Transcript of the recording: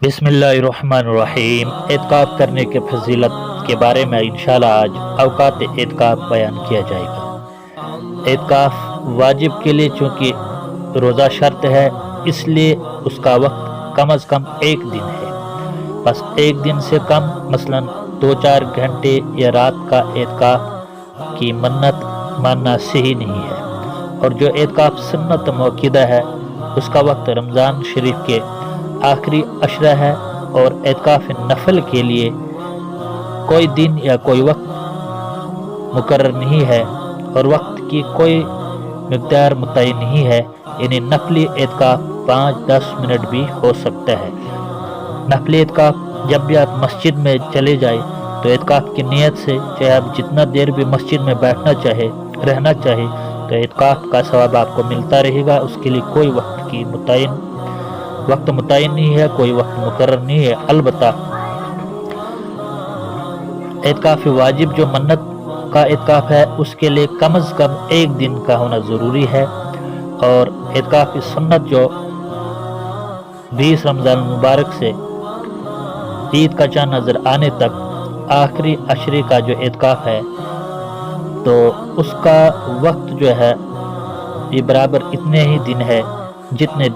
بسم اللہ الرحمن الرحیم۔ اعتکاف کرنے کے فضیلت کے بارے میں انشاءاللہ آج اوقات اعتکاف بیان کیا جائے گا۔ اعتکاف واجب کے لیے چونکہ روزہ شرط ہے، اس لیے اس کا وقت کم از کم ایک دن ہے۔ بس ایک دن سے کم مثلاً 2-4 گھنٹے یا رات کا اعتکاف کی منت ماننا صحیح نہیں ہے۔ اور جو اعتکاف سنت موقدہ ہے اس کا وقت رمضان شریف کے آخری عشرہ ہے، اور اعتکاف نفل کے لیے کوئی دن یا کوئی وقت مقرر نہیں ہے، اور وقت کی کوئی مقدار متعین نہیں ہے، یعنی نفلی اعتکاف 5-10 منٹ بھی ہو سکتا ہے۔ نفلی اعتکاف جب بھی آپ مسجد میں چلے جائیں تو اعتکاف کی نیت سے، چاہے آپ جتنا دیر بھی مسجد میں بیٹھنا چاہے، رہنا چاہے، تو اعتکاف کا ثواب آپ کو ملتا رہے گا۔ اس کے لیے کوئی وقت متعین نہیں ہے، کوئی وقت مقرر نہیں ہے۔ البتہ اعتکاف واجب جو منت کا اعتکاف ہے اس کے لیے کم از کم ایک دن کا ہونا ضروری ہے، اور اعتکاف سنت جو 20 رمضان المبارک سے عید کا چاند نظر آنے تک آخری عشرے کا جو اعتکاف ہے، تو اس کا وقت جو ہے یہ برابر اتنے ہی دن ہے جتنے دن